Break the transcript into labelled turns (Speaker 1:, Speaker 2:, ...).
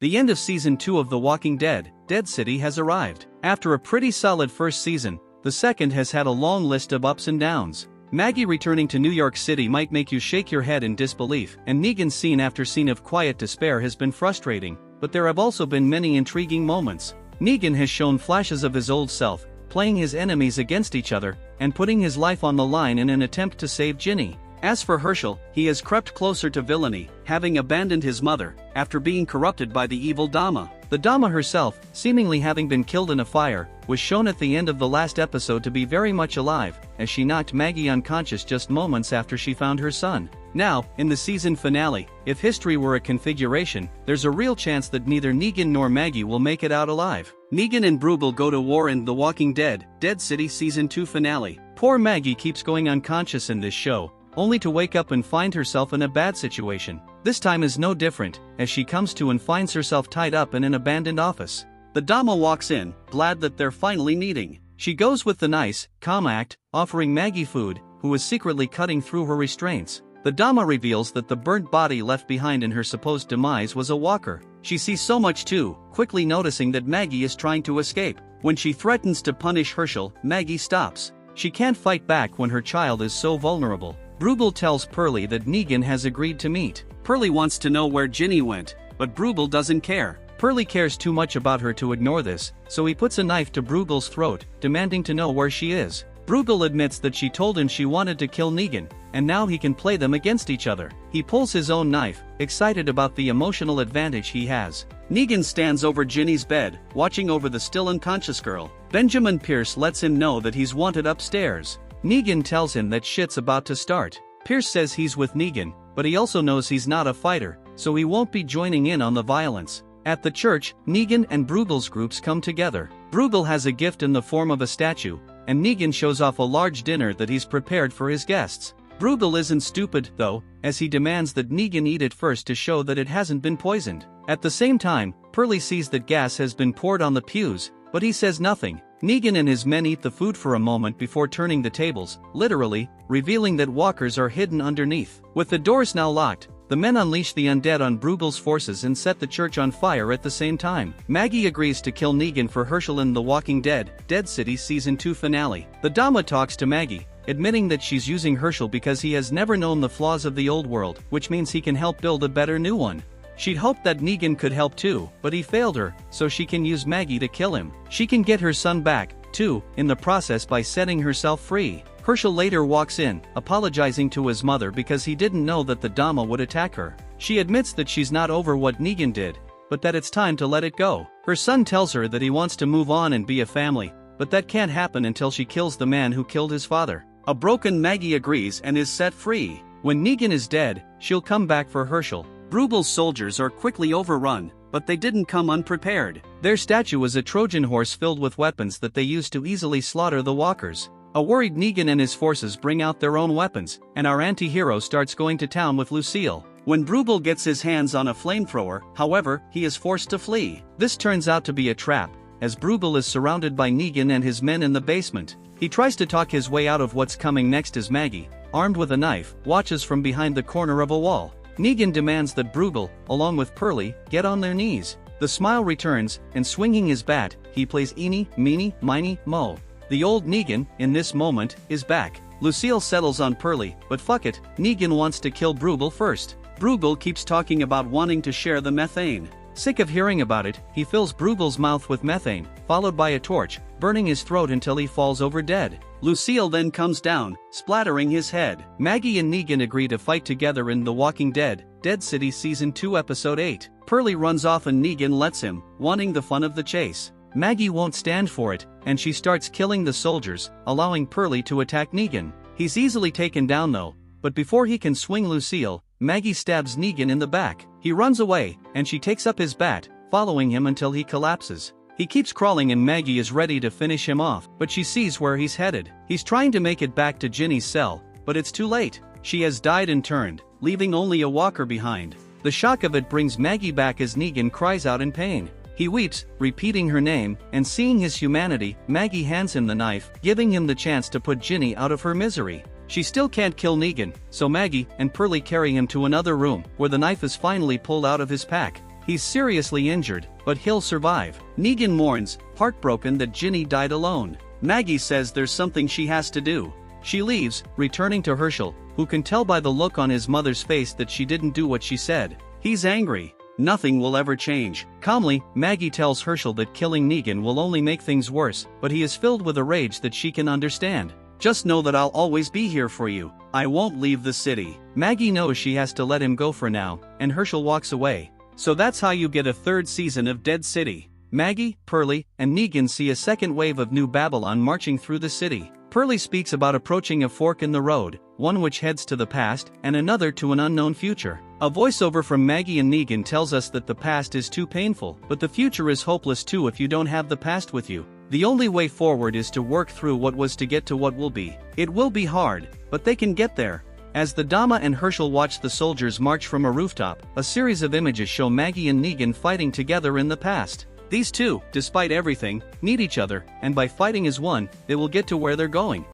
Speaker 1: The end of Season 2 of The Walking Dead, Dead City has arrived. After a pretty solid first season, the second has had a long list of ups and downs. Maggie returning to New York City might make you shake your head in disbelief, and Negan's scene after scene of quiet despair has been frustrating, but there have also been many intriguing moments. Negan has shown flashes of his old self, playing his enemies against each other, and putting his life on the line in an attempt to save Ginny. As for Hershel, he has crept closer to villainy, having abandoned his mother, after being corrupted by the evil Dama. The Dama herself, seemingly having been killed in a fire, was shown at the end of the last episode to be very much alive, as she knocked Maggie unconscious just moments after she found her son. Now, in the season finale, if history were a configuration, there's a real chance that neither Negan nor Maggie will make it out alive. Negan and Bruegel go to war in The Walking Dead, Dead City Season 2 finale. Poor Maggie keeps going unconscious in this show, only to wake up and find herself in a bad situation. This time is no different, as she comes to and finds herself tied up in an abandoned office. The Dama walks in, glad that they're finally meeting. She goes with the nice, calm act, offering Maggie food, who is secretly cutting through her restraints. The Dama reveals that the burnt body left behind in her supposed demise was a walker. She sees so much too, quickly noticing that Maggie is trying to escape. When she threatens to punish Hershel, Maggie stops. She can't fight back when her child is so vulnerable. Bruegel tells Pearlie that Negan has agreed to meet. Pearlie wants to know where Ginny went, but Bruegel doesn't care. Pearlie cares too much about her to ignore this, so he puts a knife to Bruegel's throat, demanding to know where she is. Bruegel admits that she told him she wanted to kill Negan, and now he can play them against each other. He pulls his own knife, excited about the emotional advantage he has. Negan stands over Ginny's bed, watching over the still unconscious girl. Benjamin Pierce lets him know that he's wanted upstairs. Negan tells him that shit's about to start. Pierce says he's with Negan, but he also knows he's not a fighter, so he won't be joining in on the violence. At the church, Negan and Bruegel's groups come together. Bruegel has a gift in the form of a statue, and Negan shows off a large dinner that he's prepared for his guests. Bruegel isn't stupid, though, as he demands that Negan eat it first to show that it hasn't been poisoned. At the same time, Pearlie sees that gas has been poured on the pews, but he says nothing. Negan and his men eat the food for a moment before turning the tables, literally, revealing that walkers are hidden underneath. With the doors now locked, the men unleash the undead on Bruegel's forces and set the church on fire at the same time. Maggie agrees to kill Negan for Hershel in The Walking Dead, Dead City Season 2 finale. The Dama talks to Maggie, admitting that she's using Hershel because he has never known the flaws of the old world, which means he can help build a better new one. She'd hoped that Negan could help too, but he failed her, so she can use Maggie to kill him. She can get her son back, too, in the process by setting herself free. Hershel later walks in, apologizing to his mother because he didn't know that the Dama would attack her. She admits that she's not over what Negan did, but that it's time to let it go. Her son tells her that he wants to move on and be a family, but that can't happen until she kills the man who killed his father. A broken Maggie agrees and is set free. When Negan is dead, she'll come back for Hershel. Bruegel's soldiers are quickly overrun, but they didn't come unprepared. Their statue was a Trojan horse filled with weapons that they used to easily slaughter the walkers. A worried Negan and his forces bring out their own weapons, and our anti-hero starts going to town with Lucille. When Bruegel gets his hands on a flamethrower, however, he is forced to flee. This turns out to be a trap, as Bruegel is surrounded by Negan and his men in the basement. He tries to talk his way out of what's coming next as Maggie, armed with a knife, watches from behind the corner of a wall. Negan demands that Bruegel, along with Pearlie, get on their knees. The smile returns, and swinging his bat, he plays Eeny, Meeny, Miny, Mo. The old Negan, in this moment, is back. Lucille settles on Pearlie, but fuck it, Negan wants to kill Bruegel first. Bruegel keeps talking about wanting to share the methane. Sick of hearing about it, he fills Bruegel's mouth with methane, followed by a torch, burning his throat until he falls over dead. Lucille then comes down, splattering his head. Maggie and Negan agree to fight together in The Walking Dead, Dead City Season 2 Episode 8. Pearlie runs off and Negan lets him, wanting the fun of the chase. Maggie won't stand for it, and she starts killing the soldiers, allowing Pearlie to attack Negan. He's easily taken down though, but before he can swing Lucille, Maggie stabs Negan in the back. He runs away, and she takes up his bat, following him until he collapses. He keeps crawling and Maggie is ready to finish him off, but she sees where he's headed. He's trying to make it back to Ginny's cell, but it's too late. She has died and turned, leaving only a walker behind. The shock of it brings Maggie back as Negan cries out in pain. He weeps, repeating her name, and seeing his humanity, Maggie hands him the knife, giving him the chance to put Ginny out of her misery. She still can't kill Negan, so Maggie and Pearlie carry him to another room, where the knife is finally pulled out of his pack. He's seriously injured, but he'll survive. Negan mourns, heartbroken that Ginny died alone. Maggie says there's something she has to do. She leaves, returning to Hershel, who can tell by the look on his mother's face that she didn't do what she said. He's angry. Nothing will ever change. Calmly, Maggie tells Hershel that killing Negan will only make things worse, but he is filled with a rage that she can understand. Just know that I'll always be here for you. I won't leave the city. Maggie knows she has to let him go for now, and Hershel walks away. So that's how you get a third season of Dead City. Maggie, Pearlie, and Negan see a second wave of New Babylon marching through the city. Pearlie speaks about approaching a fork in the road, one which heads to the past, and another to an unknown future. A voiceover from Maggie and Negan tells us that the past is too painful, but the future is hopeless too if you don't have the past with you. The only way forward is to work through what was to get to what will be. It will be hard, but they can get there. As the Dama and Hershel watch the soldiers march from a rooftop, a series of images show Maggie and Negan fighting together in the past. These two, despite everything, need each other, and by fighting as one, they will get to where they're going.